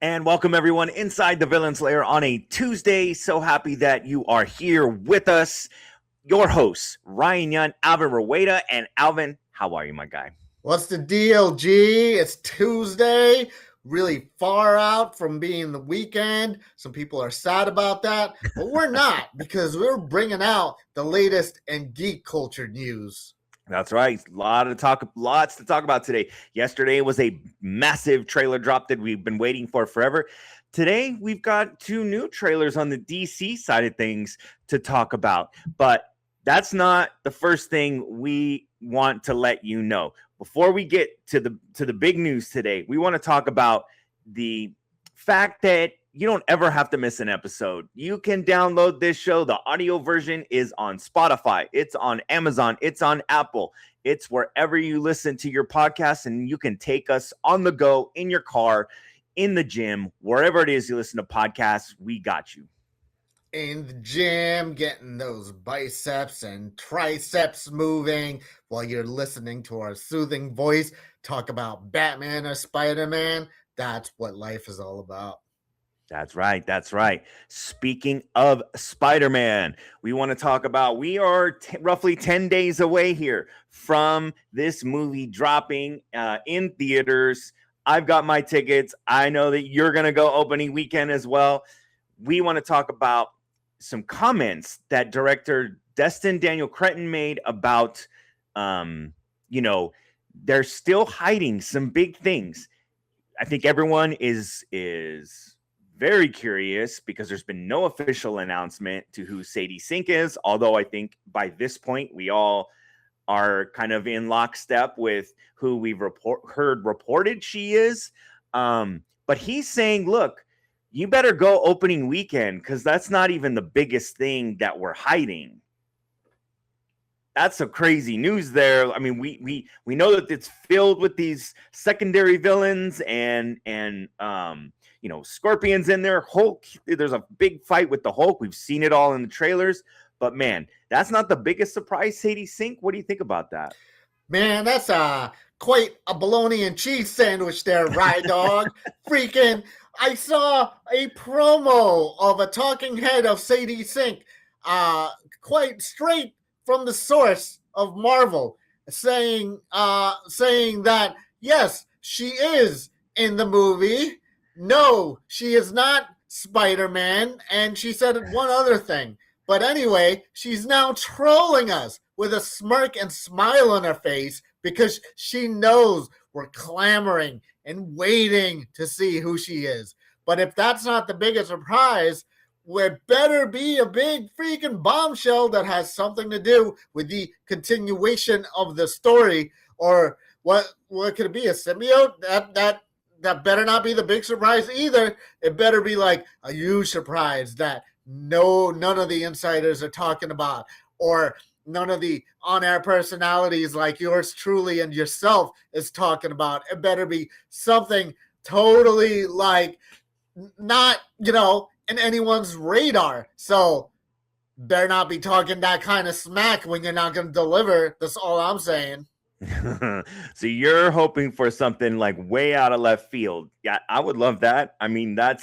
And welcome everyone inside the Villainz Lair on a Tuesday. So happy that you are here with us. Your hosts, Ryan Young, Alvin Roweda, and Alvin, how are you, my guy? What's the deal, G? It's Tuesday, really far out from being the weekend. Some people are sad about that, but we're not because we're bringing out the latest in geek culture news. That's right. Lots to talk about today. Yesterday was a massive trailer drop that we've been waiting for forever. Today, we've got two new trailers on the DC side of things to talk about, but that's not the first thing we want to let you know. Before we get to the big news today, we want to talk about the fact that you don't ever have to miss an episode. You can download this show. The audio version is on Spotify. It's on Amazon. It's on Apple. It's wherever you listen to your podcast, and you can take us on the go, in your car, in the gym, wherever it is you listen to podcasts. We got you. In the gym, getting those biceps and triceps moving while you're listening to our soothing voice talk about Batman or Spider-Man. That's what life is all about. That's right. That's right. Speaking of Spider-Man, we want to talk about, we are roughly 10 days away here from this movie dropping in theaters. I've got my tickets. I know that you're going to go opening weekend as well. We want to talk about some comments that director Destin Daniel Cretton made about, they're still hiding some big things. I think everyone is very curious because there's been no official announcement to who Sadie Sink is, although I think by this point we all are kind of in lockstep with who we've heard reported she is. But he's saying, look, you better go opening weekend because that's not even the biggest thing that we're hiding. That's some crazy news there. I mean, we know that it's filled with these secondary villains and Scorpion's in there. Hulk, there's a big fight with the Hulk. We've seen it all in the trailers. But, man, that's not the biggest surprise, Sadie Sink. What do you think about that? Man, that's quite a bologna and cheese sandwich there, Rye Dog. Freaking, I saw a promo of a talking head of Sadie Sink, quite straight from the source of Marvel, saying that, yes, she is in the movie. No, she is not Spider-Man. And she said one other thing. But anyway, she's now trolling us with a smirk and smile on her face because she knows we're clamoring and waiting to see who she is. But if that's not the biggest surprise, it better be a big freaking bombshell that has something to do with the continuation of the story. Or what could it be? A symbiote? That better not be the big surprise either. It better be like a huge surprise that none of the insiders are talking about, or none of the on-air personalities like yours truly and yourself is talking about. It better be something totally like not, in anyone's radar. So better not be talking that kind of smack when you're not going to deliver. That's all I'm saying. So you're hoping for something like way out of left field. Yeah, I would love that. I mean, I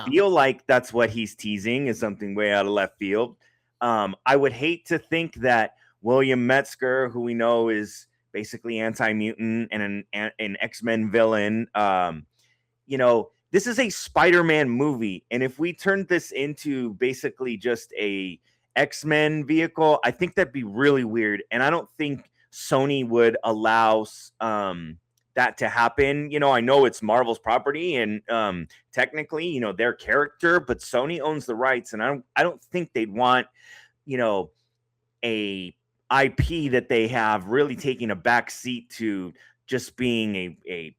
feel like that's what he's teasing, is something way out of left field. I would hate to think that William Metzger, who we know is basically anti-mutant and an X-Men villain, this is a Spider-Man movie. And if we turned this into basically just a X-Men vehicle, I think that'd be really weird. And I don't think Sony would allow that to happen. I know it's Marvel's property and technically, their character, but Sony owns the rights. And I don't think they'd want, a IP that they have really taking a back seat to just being a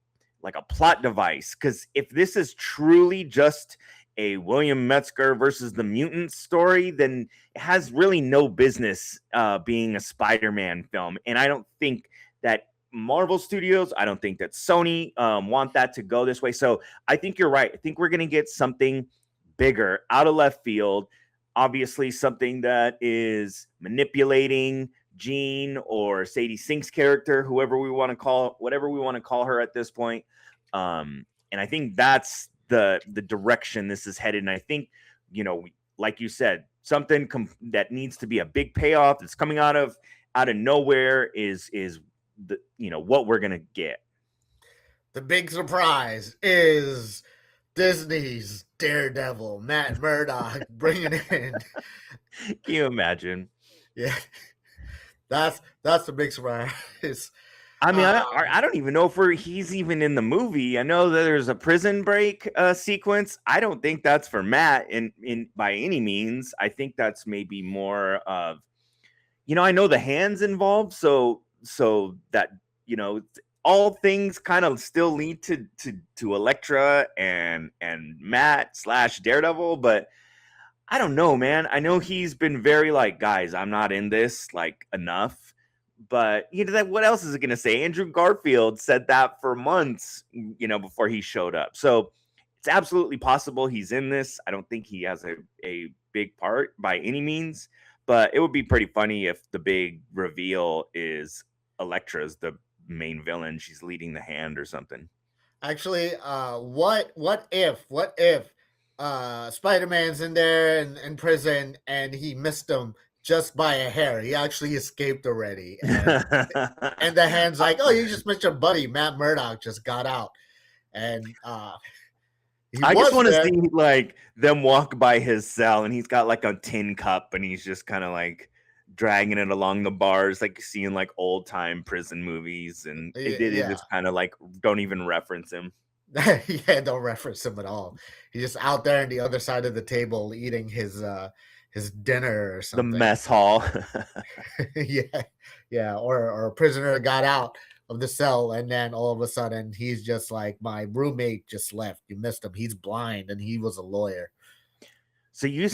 plot device. Because if this is truly just a William Metzger versus the mutant story, then it has really no business being a Spider-Man film. And I don't think that Marvel Studios, I don't think that Sony want that to go this way. So I think you're right. I think we're going to get something bigger out of left field. Obviously, something that is manipulating Jean or Sadie Sink's character, whatever we want to call her at this point. And I think that's the direction this is headed. And I think, like you said, something that needs to be a big payoff that's coming out of nowhere is the what we're gonna get. The big surprise is Disney's Daredevil, Matt Murdock, bringing in. Can you imagine? Yeah, that's the big surprise. I mean, I don't even know if he's even in the movie. I know that there's a prison break sequence. I don't think that's for Matt in by any means. I think that's maybe more of, I know the hands involved, so that all things kind of still lead to Elektra and Matt / Daredevil, but I don't know, man. I know he's been very like, guys, I'm not in this like enough. But what else is it going to say? Andrew Garfield said that for months, before he showed up. So it's absolutely possible he's in this. I don't think he has a big part by any means, but it would be pretty funny if the big reveal is Elektra's the main villain. She's leading the hand or something. Actually, what if Spider-Man's in there in prison and he missed him just by a hair? He actually escaped already. And the hand's like, oh, you just missed your buddy. Matt Murdock just got out. And I just want to see like them walk by his cell and he's got like a tin cup and he's just kind of like dragging it along the bars, like seeing like old time prison movies. And it is kind of like, don't even reference him. Yeah, don't reference him at all. He's just out there on the other side of the table eating his dinner or something. The mess hall. yeah. Or a prisoner got out of the cell and then all of a sudden he's just like, my roommate just left. You missed him. He's blind and he was a lawyer. So you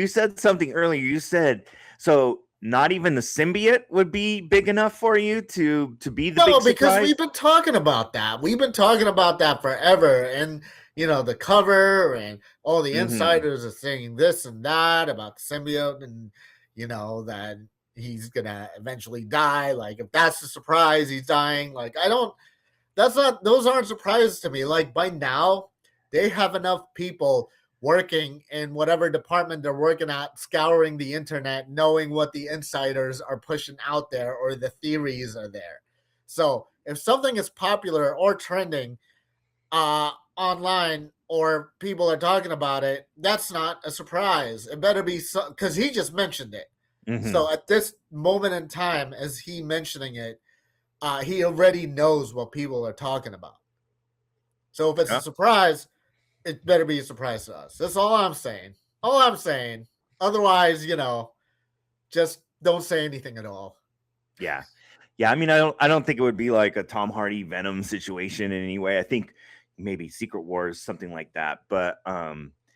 said something earlier. You said so. Not even the symbiote would be big enough for you to be the big surprise? No, because we've been talking about that. We've been talking about that forever. And, the cover and all the insiders are saying this and that about the symbiote and, that he's going to eventually die. Like, if that's the surprise, he's dying. Like, those aren't surprises to me. Like, by now, they have enough people working in whatever department they're working at, scouring the internet, knowing what the insiders are pushing out there or the theories are there. So if something is popular or trending online or people are talking about it, that's not a surprise. It better be because he just mentioned it. So at this moment in time, as he mentioning it, he already knows what people are talking about. So if it's a surprise, it better be a surprise to us. That's all I'm saying. Otherwise, just don't say anything at all. Yeah. I mean, I don't think it would be like a Tom Hardy Venom situation in any way. I think maybe Secret Wars, something like that. But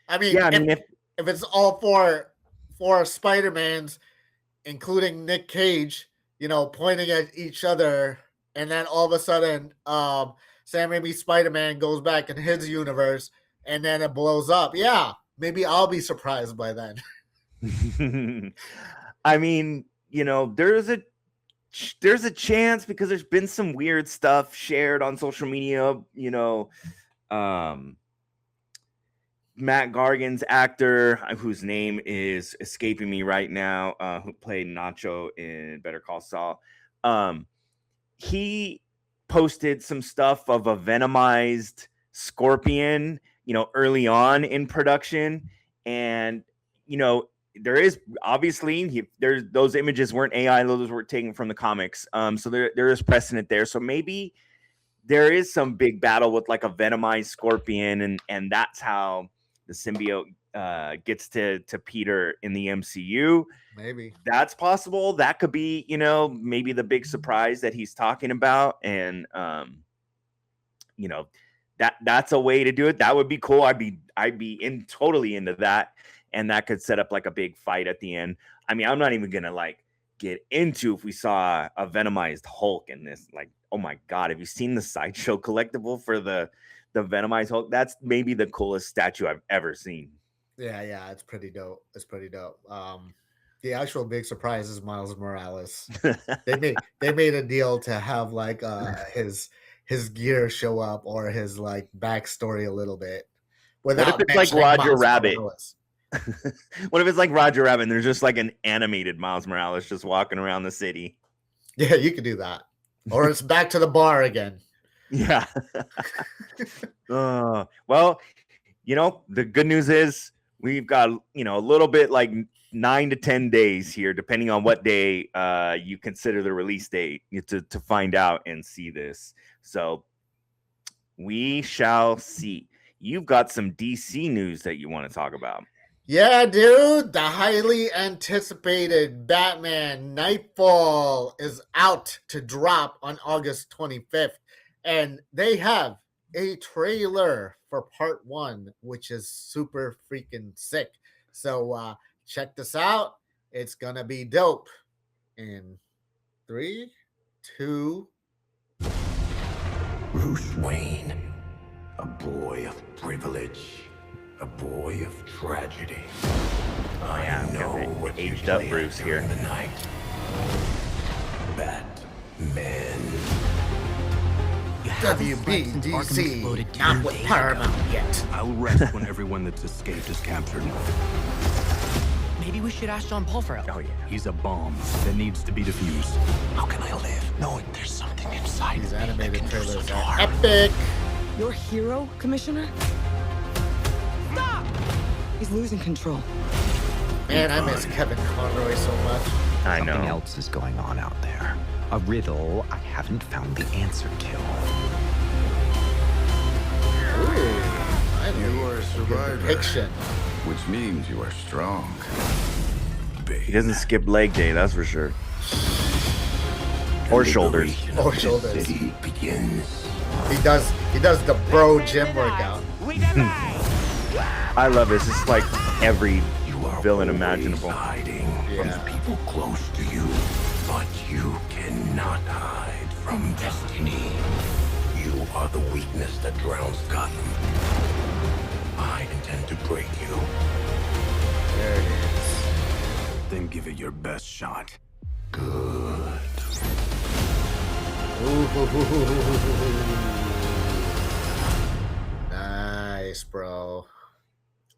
if it's all for Spider-Mans, including Nick Cage, pointing at each other, and then all of a sudden, Sam Raimi's Spider-Man goes back in his universe. And then it blows up. Yeah, maybe I'll be surprised by then. I mean, there's a chance because there's been some weird stuff shared on social media. Matt Gargan's actor, whose name is escaping me right now, who played Nacho in Better Call Saul, he posted some stuff of a venomized scorpion, early on in production. And, there is obviously those images weren't AI, those were taken from the comics. So there is precedent there. So maybe there is some big battle with like a venomized scorpion, and that's how the symbiote gets to Peter in the MCU. Maybe that's possible. That could be, maybe the big surprise that he's talking about. And, that's a way to do it. That would be cool. I'd be totally into that. And that could set up like a big fight at the end. I mean, I'm not even going to like get into if we saw a venomized Hulk in this. Like, oh my God, have you seen the Sideshow collectible for the venomized Hulk? That's maybe the coolest statue I've ever seen. Yeah, it's pretty dope. The actual big surprise is Miles Morales. They made a deal to have like his his gear show up or his like backstory a little bit. What if it's like Roger Rabbit? What if it's like Roger Rabbit and there's just like an animated Miles Morales just walking around the city? Yeah, you could do that. Or it's back to the bar again. Yeah. Well, the good news is we've got, a little bit like 9 to 10 days here, depending on what day you consider the release date to find out and see this. So we shall see. You've got some DC news that you want to talk about. Yeah, dude. The highly anticipated Batman Nightfall is out to drop on August 25th. And they have a trailer for part 1, which is super freaking sick. So check this out. It's going to be dope. In 3, 2. Bruce Wayne, a boy of privilege, a boy of tragedy. I know what aged up Bruce here. The night. Batman. WBDC, not with Paramount yet. I'll rest when everyone that's escaped is captured. Maybe we should ask John Paul for help. Oh, yeah. He's a bomb that needs to be defused. How can I live knowing there's something inside? These animated trailers are epic. Your hero, Commissioner? Stop! He's losing control. Man, I miss Kevin Conroy so much. I know. Something else is going on out there. A riddle I haven't found the answer to. Ooh, you are a survivor. Depiction. Which means you are strong. He doesn't skip leg day, that's for sure. Or shoulders. Or shoulders. City begins. He does the bro gym workout. I love this. It's like every You are villain always imaginable. hiding Yeah. from people close to you, but you cannot hide from destiny. You are the weakness that drowns Gotham. I intend to break you. There it is. Then give it your best shot. Good. Nice, bro.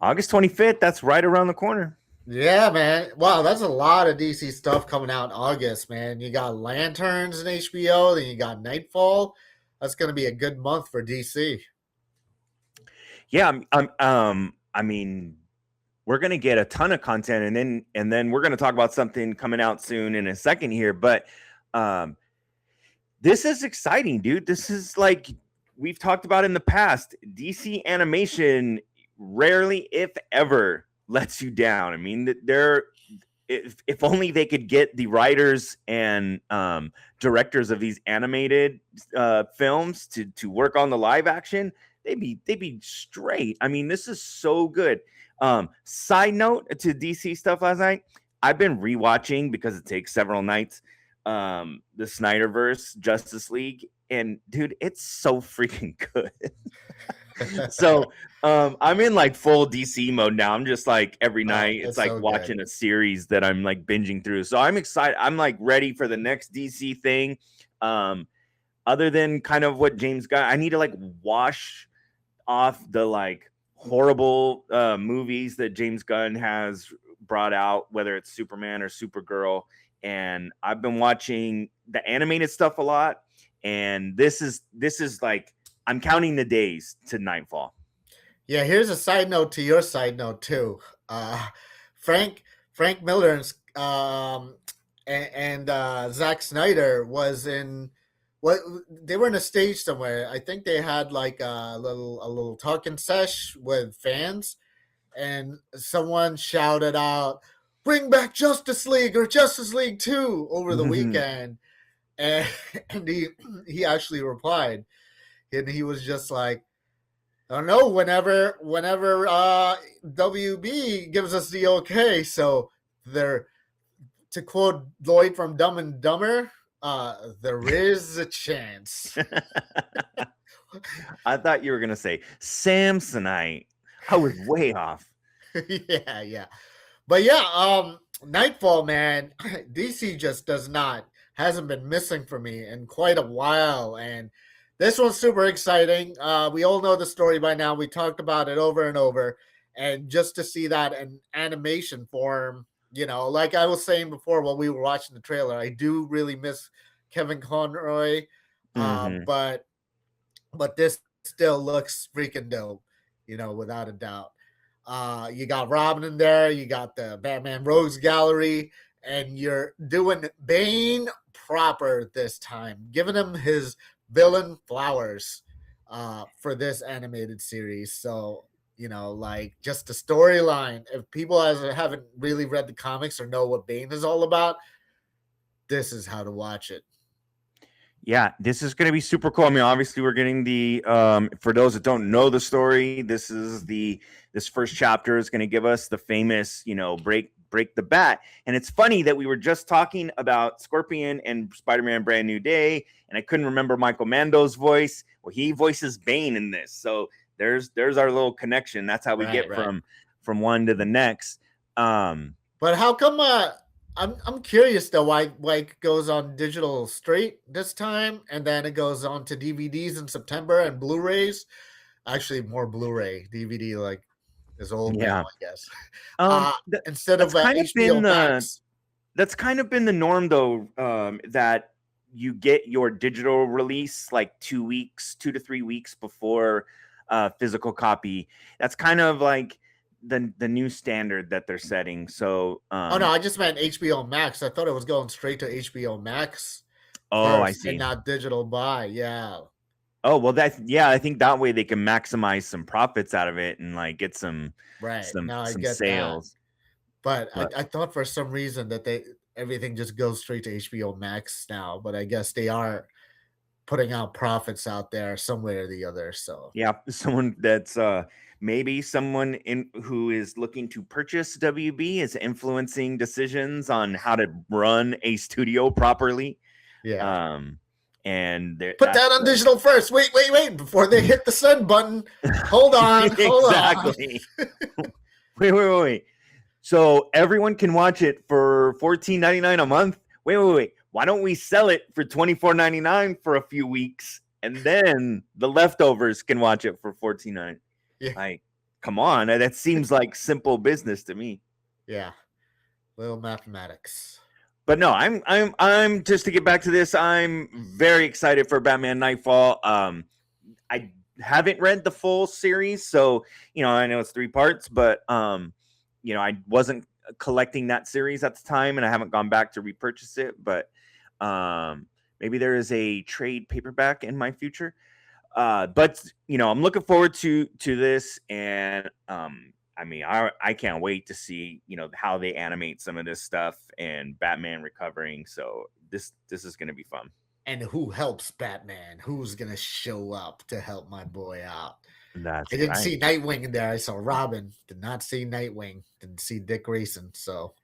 August 25th, that's right around the corner. Yeah, man. Wow, that's a lot of DC stuff coming out in August, man. You got Lanterns in HBO, then you got Nightfall. That's going to be a good month for DC. Yeah, I mean, we're gonna get a ton of content, and then we're gonna talk about something coming out soon in a second here. But this is exciting, dude. This is like we've talked about in the past. DC animation rarely, if ever, lets you down. I mean, if only they could get the writers and directors of these animated films to work on the live action, they'd be straight. I mean, this is so good. Side note to DC stuff last night, I've been rewatching because it takes several nights. The Snyderverse Justice League, and dude, it's so freaking good. So I'm in like full DC mode now. I'm just like every night it's like so watching a series that I'm like binging through. So I'm excited. I'm like ready for the next DC thing. Other than kind of what James Gunn, I need to like wash off the like horrible movies that James Gunn has brought out, whether it's Superman or Supergirl. And I've been watching the animated stuff a lot. And this is like, I'm counting the days to Nightfall. Yeah, here's a side note to your side note too. Frank Miller and Zack Snyder was in they were in a stage somewhere. I think they had like a little talking sesh with fans, and someone shouted out, "Bring back Justice League or Justice League 2" over the weekend, and he actually replied, and he was just like, I don't know, whenever WB gives us the okay. So to quote Lloyd from Dumb and Dumber, there is a chance. I thought you were gonna say Samsonite. I was way off. Yeah. But yeah, Nightfall, man, DC just hasn't been missing for me in quite a while. And This one's super exciting. We all know the story by now. We talked about it over and over. And just to see that in animation form, like I was saying before while we were watching the trailer, I do really miss Kevin Conroy. But this still looks freaking dope, without a doubt. You got Robin in there. You got the Batman Rogues Gallery. And you're doing Bane proper this time, giving him his villain flowers for this animated series. So, like just the storyline, if people haven't really read the comics or know what Bane is all about, this is how to watch it. Yeah, this is going to be super cool. I mean, obviously we're getting the for those that don't know the story, this first chapter is going to give us the famous, break the bat. And it's funny that we were just talking about Scorpion and Spider-Man Brand New Day, and I couldn't remember Michael Mando's voice. Well, he voices Bane in this. So there's our little connection. That's how we get from one to the next. But how come I'm curious though why it goes on digital straight this time, and then it goes on to DVDs in September and Blu-rays. Actually, more Blu-ray. DVD like is old now, I guess. Instead of HBO Max. That's kind of been the norm though. That you get your digital release like 2 to 3 weeks before physical copy. That's kind of like the new standard that they're setting. So no, I just meant HBO Max. I thought it was going straight to HBO Max. I see. And not digital buy. Yeah. Oh, well, I think that way they can maximize some profits out of it and like get some sales. But I thought for some reason that everything just goes straight to HBO Max now, but I guess they are putting out profits out there some way or the other. So yeah, someone that's maybe someone who is looking to purchase WB is influencing decisions on how to run a studio properly. Yeah. And put that on digital first. Wait before they hit the send button. Hold on. Exactly. Wait. So everyone can watch it for $14.99 a month. Wait. Why don't we sell it for $24.99 for a few weeks, and then the leftovers can watch it for $14.99? Yeah. Like, come on, that seems like simple business to me. Yeah, little mathematics. But no, I'm just to get back to this. I'm very excited for Batman Nightfall. I haven't read the full series, so I know it's 3 parts, but I wasn't collecting that series at the time, and I haven't gone back to repurchase it. But maybe there is a trade paperback in my future. But I'm looking forward to this, and I can't wait to see how they animate some of this stuff and Batman recovering. So this is going to be fun. And who helps Batman? Who's going to show up to help my boy out? I didn't see Nightwing in there. I saw Robin. Did not see Nightwing. Didn't see Dick Grayson. So,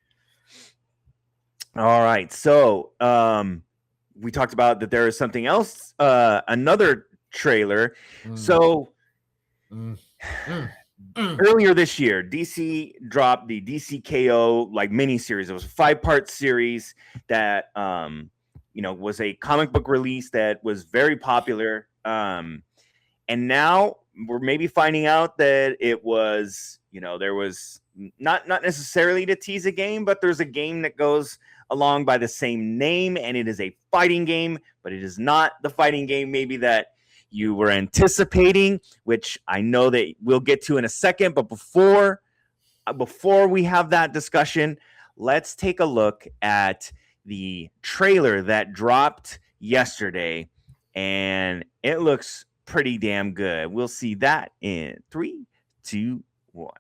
all right. So we talked about that there is something else. Another trailer. So earlier this year, DC dropped the DCKO like mini series. It was a 5-part series that was a comic book release that was very popular. And now we're maybe finding out that it was, there was not necessarily to tease a game, but there's a game that goes along by the same name, and it is a fighting game, but it is not the fighting game maybe that you were anticipating, which I know that we'll get to in a second. But before we have that discussion, let's take a look at the trailer that dropped yesterday, and it looks pretty damn good. We'll see that in 3, 2, 1.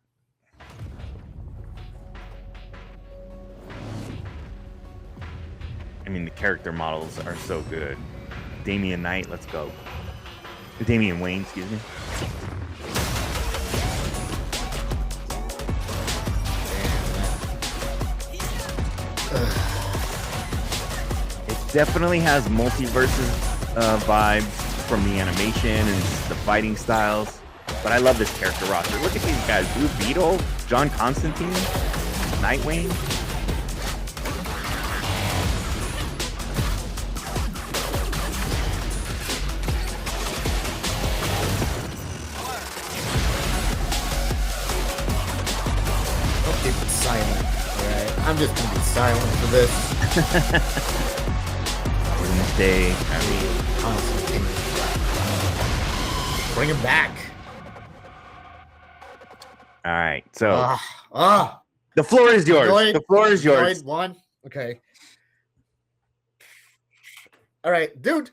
I mean, the character models are so good. Damian Knight, let's go. Damian Wayne, excuse me. It definitely has multiverses vibes from the animation and the fighting styles. But I love this character roster. Look at these guys. Blue Beetle, John Constantine, Nightwing. I'm just gonna be silent for this. Wednesday. I mean, Constantine. Bring him back. all right. So Ah. the floor is yours. Annoyed. The floor is yours. Annoyed one. Okay. All right, dude.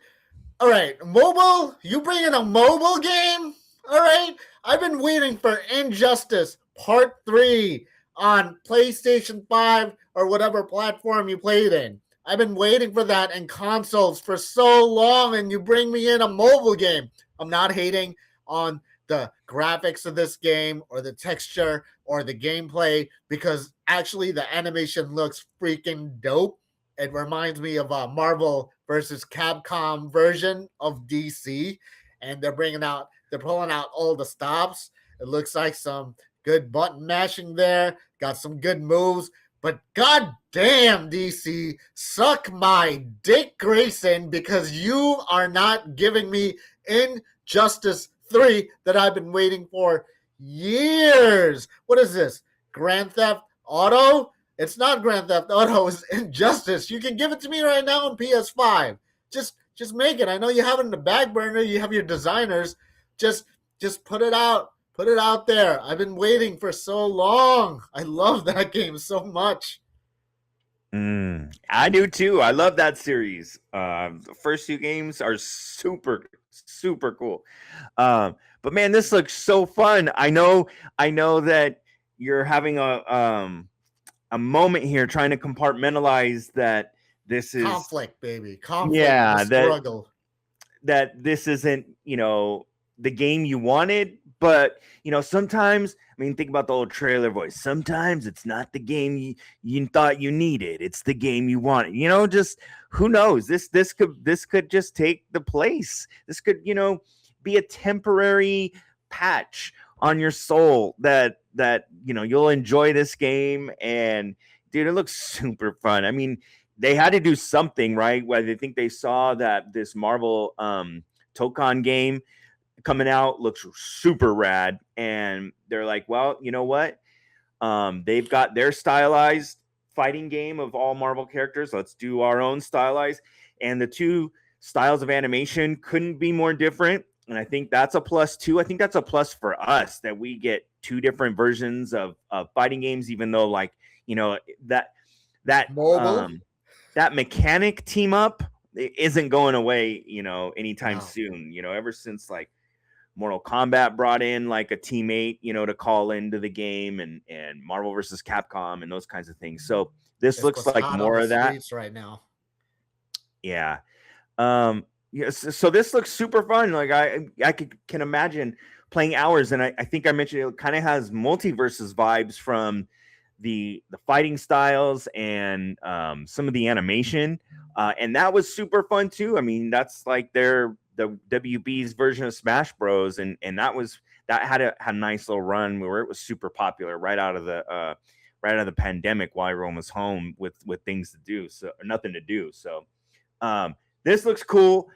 All right, mobile. You bringing a mobile game? All right. I've been waiting for Injustice Part 3 on PlayStation 5 or whatever platform you played in. I've been waiting for that in consoles for so long, and you bring me in a mobile game. I'm not hating on the graphics of this game or the texture or the gameplay, because actually the animation looks freaking dope. It reminds me of a Marvel versus Capcom version of DC, and they're pulling out all the stops. It looks like some good button mashing there, got some good moves, but god damn, DC, suck my dick, Grayson, because you are not giving me Injustice 3 that I've been waiting for years. What is this? Grand Theft Auto? It's not Grand Theft Auto, it's Injustice. You can give it to me right now on PS5. Just make it. I know you have it in the back burner. You have your designers. Just put it out. Put it out there. I've been waiting for so long. I love that game so much. I do too. I love that series. The first 2 games are super, super cool. But man, this looks so fun. I know that you're having a moment here trying to compartmentalize that this is conflict, baby. Conflict. Yeah, struggle. That this isn't, the game you wanted, but sometimes, I mean, think about the old trailer voice. Sometimes it's not the game you thought you needed. It's the game you wanted. Just who knows? This could just take the place. This could, be a temporary patch on your soul that you'll enjoy this game. And dude, it looks super fun. I mean, they had to do something, right? Where they think they saw that this Marvel Tokon game coming out looks super rad, and they're like, well, you know what? They've got their stylized fighting game of all Marvel characters. Let's do our own stylized. And the 2 styles of animation couldn't be more different. And I think that's a plus too. I think that's a plus for us that we get 2 different versions of fighting games, even though that mobile, that mechanic team up isn't going away, anytime soon. Ever since Mortal Kombat brought in a teammate, to call into the game, and Marvel versus Capcom and those kinds of things. So this looks like more of that right now. Yeah. So this looks super fun. I can imagine playing hours, and I think I mentioned it kind of has multiverses vibes from the fighting styles and some of the animation, and that was super fun too. I mean, that's like the WB's version of Smash Bros, and that had a nice little run where it was super popular right out of the pandemic while everyone was home with things to do, so nothing to do. So this looks cool.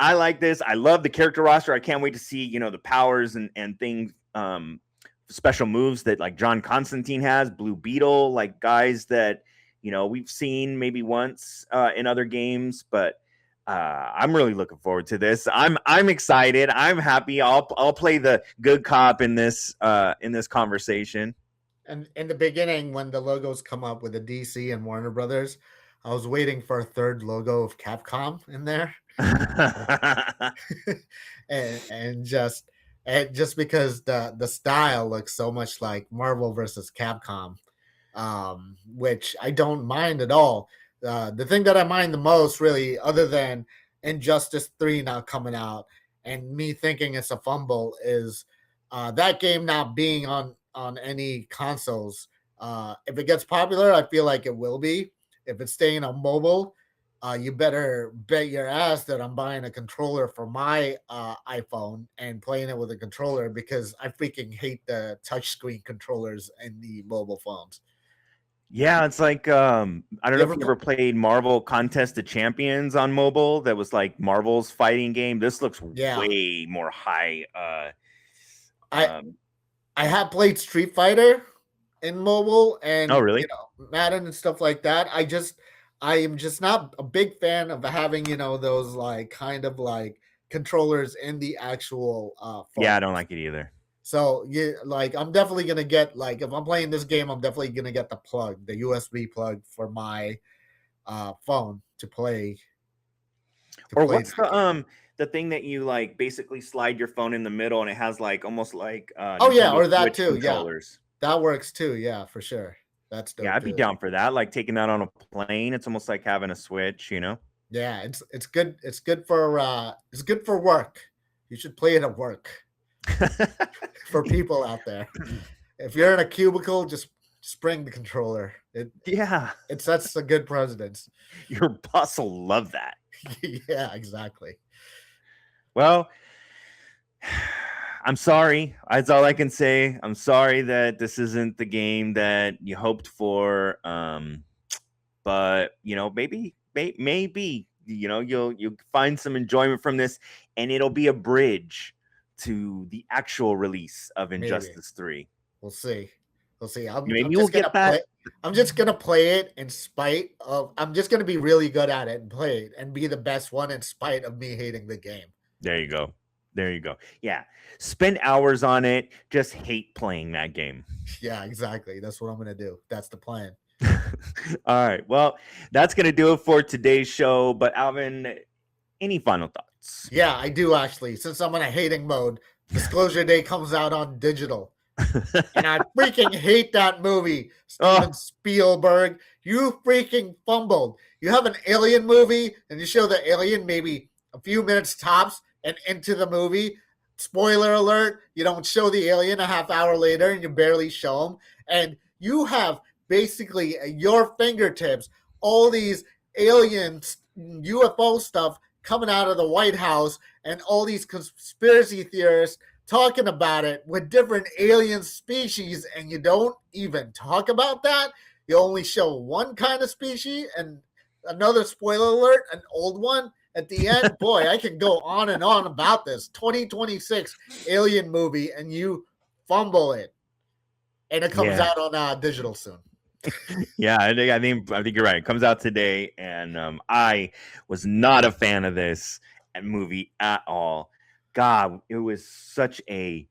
I like this. I love the character roster. I can't wait to see the powers and things, special moves that John Constantine has, Blue Beetle, guys that we've seen maybe once in other games, but I'm really looking forward to this. I'm excited. I'm happy. I'll play the good cop in this conversation. And in the beginning, when the logos come up with the DC and Warner Brothers, I was waiting for a third logo of Capcom in there. and just because the style looks so much like Marvel versus Capcom, which I don't mind at all. The thing that I mind the most, really, other than Injustice 3 now coming out and me thinking it's a fumble, is that game not being on any consoles. If it gets popular, I feel like it will be. If it's staying on mobile, you better bet your ass that I'm buying a controller for my iPhone and playing it with a controller, because I freaking hate the touchscreen controllers in the mobile phones. Yeah, it's like I don't know if you ever played Marvel Contest of Champions on mobile. That was like Marvel's fighting game. This looks way more high. I have played Street Fighter in mobile, and oh really? Madden and stuff like that. I am just not a big fan of having, those like kind of like controllers in the actual phone. Yeah, I don't like it either. So like I'm definitely gonna get, like, if I'm playing this game, I'm definitely gonna get the plug, the USB plug for my phone to play. Or what's the thing that you like basically slide your phone in the middle and it has like almost like or that Switch too. controllers. Yeah, that works too. Yeah, for sure. That's dope. Yeah, I'd be down for that. Like taking that on a plane, it's almost like having a Switch, Yeah, it's good. It's good for work. You should play it at work. For people out there, if you're in a cubicle, just bring the controller. It sets a good precedence. Your boss will love that. Yeah, exactly. Well, I'm sorry. That's all I can say. I'm sorry that this isn't the game that you hoped for. But maybe you'll find some enjoyment from this, and it'll be a bridge to the actual release of Injustice 3. We'll see. I'm just gonna play it in spite of. I'm just gonna be really good at it and play it and be the best one in spite of me hating the game. There you go. Yeah, spend hours on it. Just hate playing that game. Yeah, exactly. That's what I'm gonna do. That's the plan. All right. Well, that's gonna do it for today's show. But Alvin, any final thoughts? Yeah, I do actually. Since I'm in a hating mode, Disclosure Day comes out on digital. And I freaking hate that movie, Steven Spielberg. You freaking fumbled. You have an alien movie, and you show the alien maybe a few minutes tops and into the movie. Spoiler alert, you don't show the alien a half hour later, and you barely show him. And you have basically at your fingertips all these aliens, UFO stuff coming out of the White House, and all these conspiracy theorists talking about it with different alien species, and you don't even talk about that. You only show one kind of species, and another, spoiler alert, an old one at the end. Boy, I can go on and on about this 2026 alien movie, and you fumble it, and it comes out on digital soon. Yeah, I think you're right. It comes out today, and I was not a fan of this movie at all. God, it was such a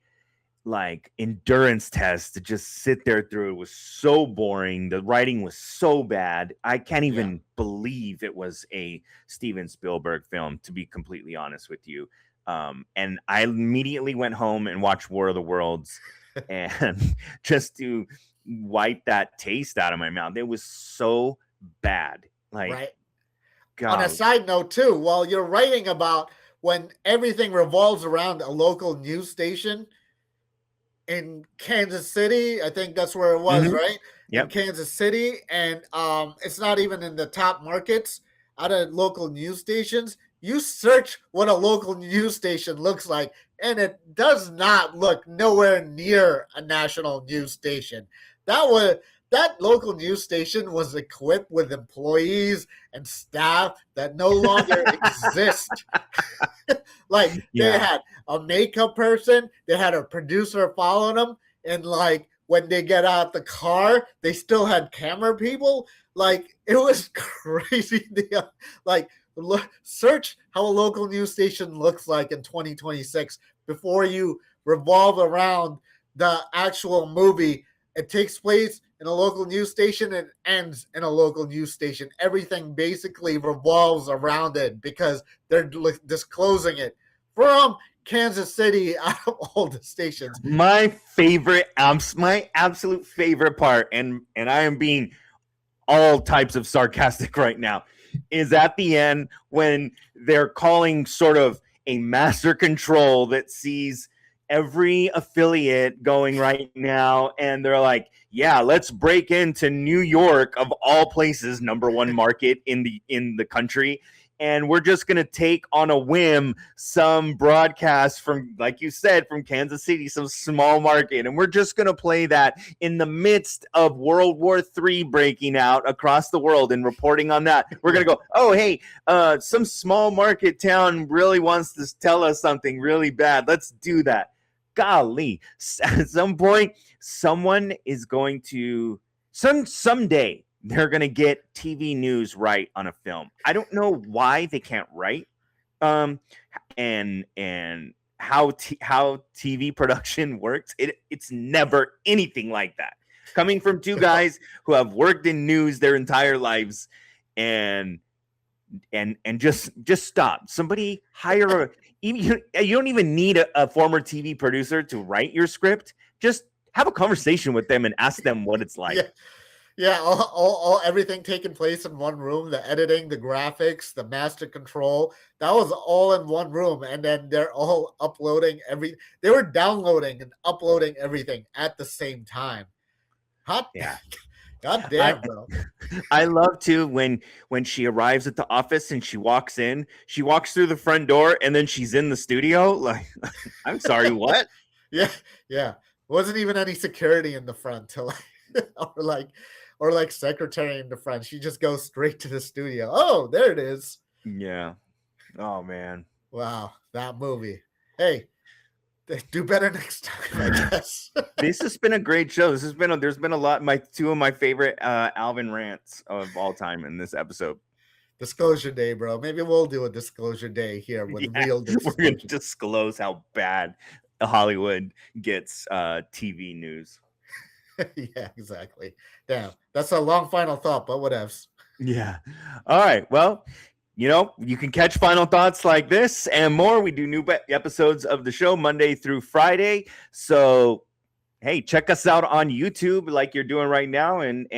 endurance test to just sit there through. It was so boring. The writing was so bad. I can't even believe it was a Steven Spielberg film, to be completely honest with you. And I immediately went home and watched War of the Worlds, and just to wipe that taste out of my mouth. It was so bad. Right. God. On a side note too, while you're writing about when everything revolves around a local news station in Kansas City, I think that's where it was, right? Yep. In Kansas City, and it's not even in the top markets out of local news stations. You search what a local news station looks like, and it does not look nowhere near a national news station. That local news station was equipped with employees and staff that no longer exist. They had a makeup person, they had a producer following them, and when they get out the car, they still had camera people. It was crazy. Search how a local news station looks like in 2026 before you revolve around the actual movie. It takes place in a local news station and ends in a local news station. Everything basically revolves around it because they're disclosing it from Kansas City out of all the stations. My absolute favorite part, and I am being all types of sarcastic right now, is at the end when they're calling sort of a master control that sees every affiliate going right now, and they're like, yeah, let's break into New York, of all places, number one market in the country, and we're just going to take on a whim some broadcast from, like you said, from Kansas City, some small market, and we're just going to play that in the midst of World War III breaking out across the world and reporting on that. We're going to go, oh, hey, some small market town really wants to tell us something really bad. Let's do that. Golly, at some point, someone is going to someday they're gonna get TV news right on a film. I don't know why they can't write, and how TV production works. It's never anything like that. Coming from two guys who have worked in news their entire lives, and just stop. Somebody hire you don't even need a former TV producer to write your script. Just have a conversation with them and ask them what it's like. Yeah, all everything taking place in one room, the editing, the graphics, the master control, that was all in one room. And then they're all uploading they were downloading and uploading everything at the same time. Yeah. God damn, bro. I love too when she arrives at the office and she walks through the front door and then she's in the studio. Like, I'm sorry, what? Yeah. Wasn't even any security in the front or like secretary in the front. She just goes straight to the studio. Oh, there it is. Yeah. Oh man. Wow, that movie. Hey, do better next time, I guess. This has been a great show. There's been a lot. Two of my favorite Alvin rants of all time in this episode. Disclosure Day, bro. Maybe we'll do a Disclosure Day here with real disclosure. We're gonna disclose how bad Hollywood gets TV news. Yeah, exactly. Damn, that's a long final thought, but whatevs. Yeah. All right. Well, you can catch final thoughts like this and more. We do new episodes of the show Monday through Friday. So, hey, check us out on YouTube like you're doing right now, and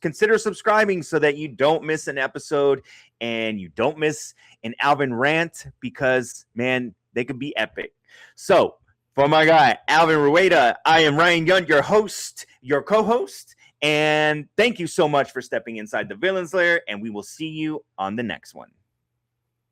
consider subscribing so that you don't miss an episode and you don't miss an Alvin rant, because, man, they could be epic. So, for my guy, Alvin Rueda, I am Ryan Yunt, your host, your co-host, and thank you so much for stepping inside the Villainz Lair, and we will see you on the next one.